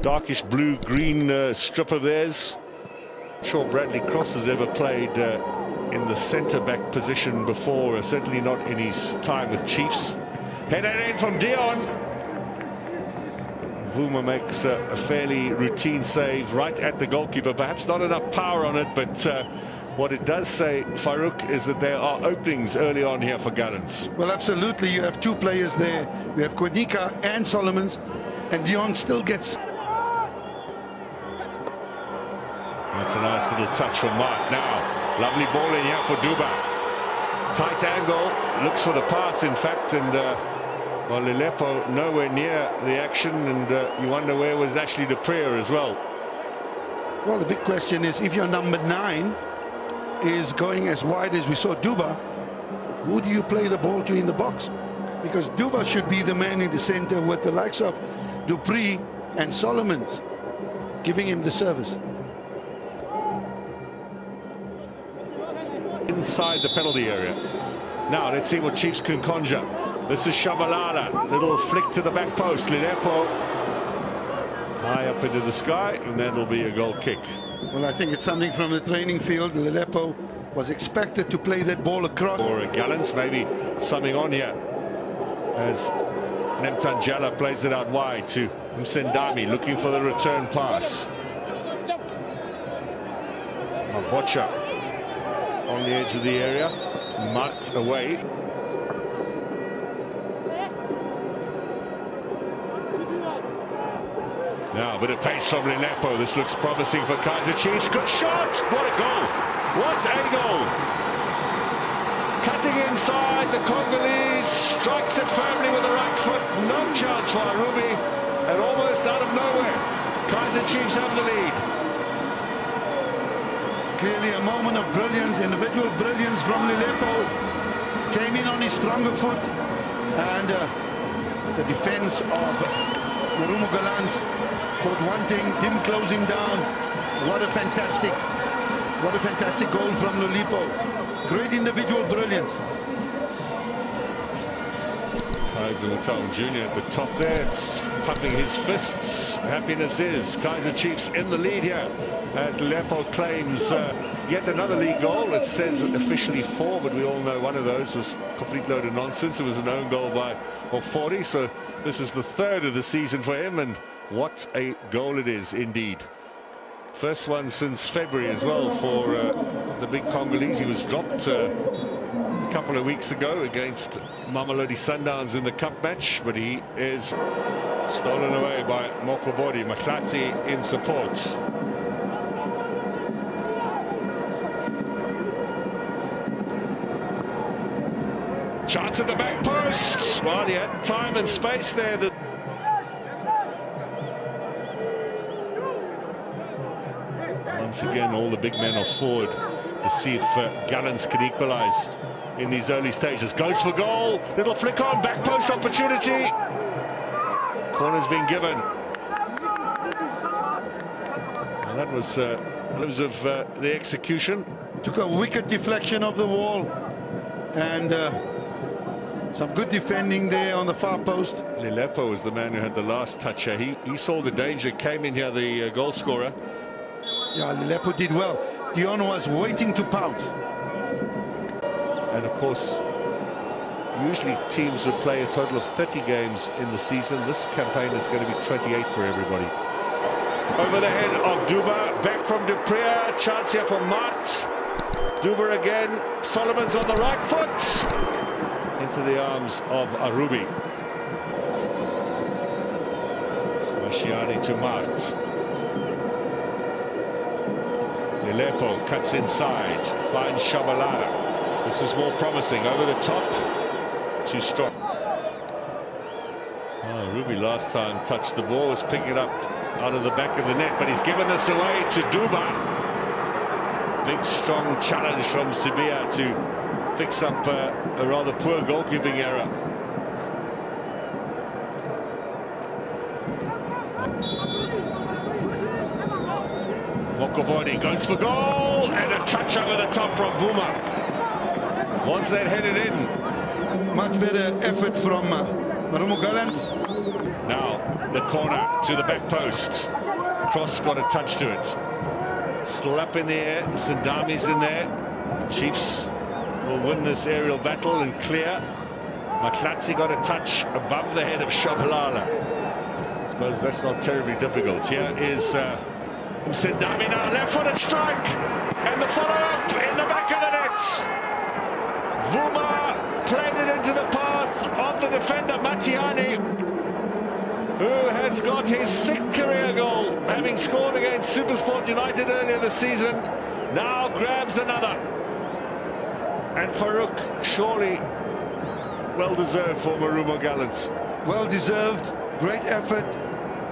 darkish blue-green strip of theirs. Not sure Bradley Cross has ever played in the centre-back position before, certainly not in his time with Chiefs. Headed in from Dion. Vuma makes a fairly routine save right at the goalkeeper. Perhaps not enough power on it, but what it does say, Farouk, is that there are openings early on here for Gallants. Well, absolutely. You have two players there. You have Konika and Solomons, and Dion still gets... That's a nice little touch from Mark. Now, lovely ball in here for Duba. Tight angle, looks for the pass, in fact, and well, Lelepo nowhere near the action, and you wonder where was actually the prayer as well. Well, the big question is, if your number 9 is going as wide as we saw Duba, who do you play the ball to in the box? Because Duba should be the man in the center with the likes of Dupree and Solomons giving him the service. Inside the penalty area. Now let's see what Chiefs can conjure. This is Shabalala, little flick to the back post. Lelepo high up into the sky, and that'll be a goal kick. Well, I think it's something from the training field. Lelepo was expected to play that ball across. Or Gallants maybe summing on here as Nemtanjala plays it out wide to Msendami, looking for the return pass. Mabocha on the edge of the area, Mart away. Now a bit of pace from Lelepo. This looks promising for Kaizer Chiefs. Good shot! What a goal! What a goal! Cutting inside, the Congolese strikes it firmly with the right foot. No chance for Arubi, and almost out of nowhere, Kaizer Chiefs have the lead. Clearly a moment of brilliance, individual brilliance from Lelepo. Came in on his stronger foot, and the defense of Marumo Gallants caught one thing, didn't close him down. What a fantastic goal from Lelepo. Great individual brilliance. Kaizer Motaung Jr. at the top there, pumping his fists. Happiness is Kaizer Chiefs in the lead here as Lelepo claims yet another league goal. It says officially 4, but we all know one of those was a complete load of nonsense. It was an own goal by Ofori, so this is the 3rd of the season for him, and what a goal it is indeed. First one since February as well for the big Congolese. He was dropped a couple of weeks ago against Mamelodi Sundowns in the cup match, but he is stolen away by Mokobodi. Maklatsi in support. Chance at the back post. Well, he had time and space there. Once again, all the big men are forward to see if Gallants can equalize in these early stages. Goes for goal. Little flick on, back post opportunity. Corner's been given. Well, that was terms of the execution. Took a wicked deflection of the wall, and some good defending there on the far post. Lelepo was the man who had the last touch here. He saw the danger, came in here, the goal scorer. Yeah, Lelepo did well. Dion was waiting to pounce. And of course, usually teams would play a total of 30 games in the season. This campaign is going to be 28 for everybody. Over the head of Duba, back from Dupree, chance here for Mart. Duba again, Solomon's on the right foot. Into the arms of Arubi. Mashiani to Mart. Lelepo cuts inside, finds Shabalala. This is more promising, over the top, too strong. Oh, Ruby last time touched the ball, was picking it up out of the back of the net, but he's given this away to Duba. Big strong challenge from Sibia to fix up a rather poor goalkeeping error. Mokobodi goes for goal, and a touch over the top from Vuma. Was that headed in? Much better effort from Marumo Gallants. Now the corner to the back post. Cross got a touch to it. Slap in the air. Sindami's in there. Chiefs will win this aerial battle and clear. Maklatsi got a touch above the head of Shabalala. I suppose that's not terribly difficult. Here is Sindami now, left-footed strike, and the follow-up in the back of the net. Vuma played it into the path of the defender Matiani, who has got his 6th career goal, having scored against Supersport United earlier this season. Now grabs another, and Farouk surely well deserved for Marumo Gallants. Well deserved, great effort.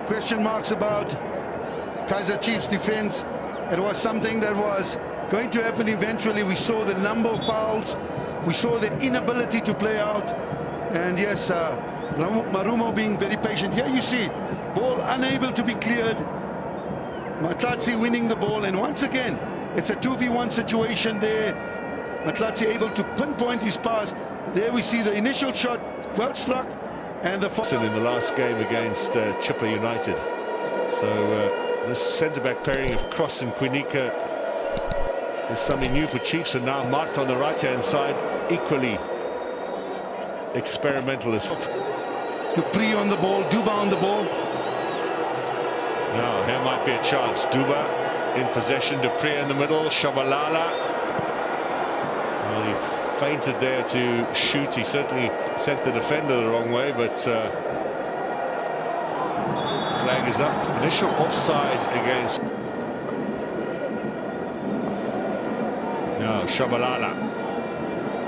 Question marks about Kaizer Chiefs defense. It was something that was going to happen eventually. We saw the number of fouls, we saw the inability to play out, and yes, Marumo being very patient. Here you see ball unable to be cleared, Maklatsi winning the ball, and once again it's a 2v1 situation there. Maklatsi able to pinpoint his pass. There we see the initial shot, well struck, and the in the last game against Chippa United. So this centre-back pairing of Cross and Quinica is something new for Chiefs, and now marked on the right-hand side, equally experimental as Dupree on the ball, Duba on the ball. Now here might be a chance. Duba in possession, Dupree in the middle, Shabalala. Well, he fainted there to shoot. He certainly sent the defender the wrong way, but flag is up. Initial offside against. Now Shabalala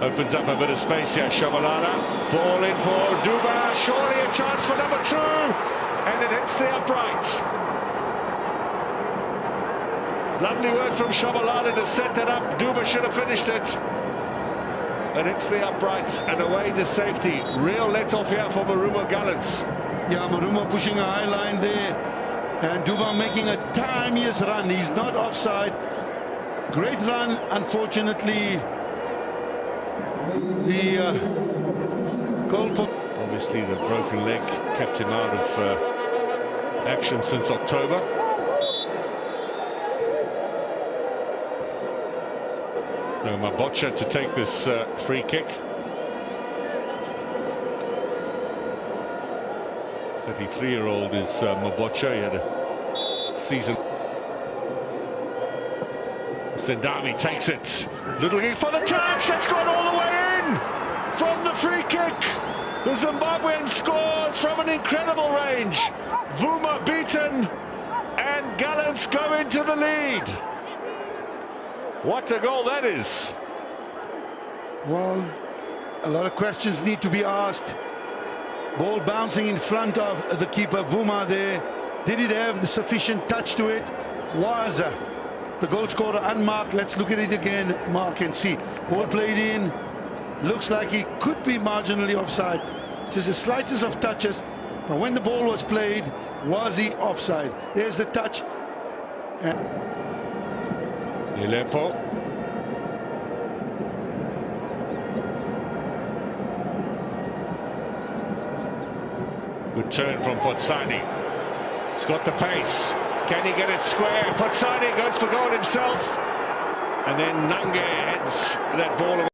opens up a bit of space here. Shabalala, ball in for Duba. Surely a chance for number 2, and it hits the upright. Lovely work from Shabalala to set that up. Duba should have finished it. And it's the upright and away to safety. Real let-off here for Marumo Gallants. Yeah, Marumo pushing a high line there, and Duba making a tiniest run. He's not offside. Great run. Unfortunately, the goal for... Obviously the broken leg kept him out of action since October. So Mabocha to take this free kick. 33-year-old is Mabocha. He had a season. Sindami takes it. Little kick for the touch. That's gone all the way in from the free kick. The Zimbabwean scores from an incredible range. Vuma beaten, and Gallants go into the lead. What a goal that is. Well, a lot of questions need to be asked. Ball bouncing in front of the keeper, Vuma there. Did it have the sufficient touch to it? Was the goal scorer unmarked? Let's look at it again, mark and see. Ball played in. Looks like he could be marginally offside. Just the slightest of touches. But when the ball was played, was he offside? There's the touch. And Ilepo. Good turn from Potsani. He's got the pace. Can he get it square? Potsani goes for goal himself. And then Nange heads that ball away.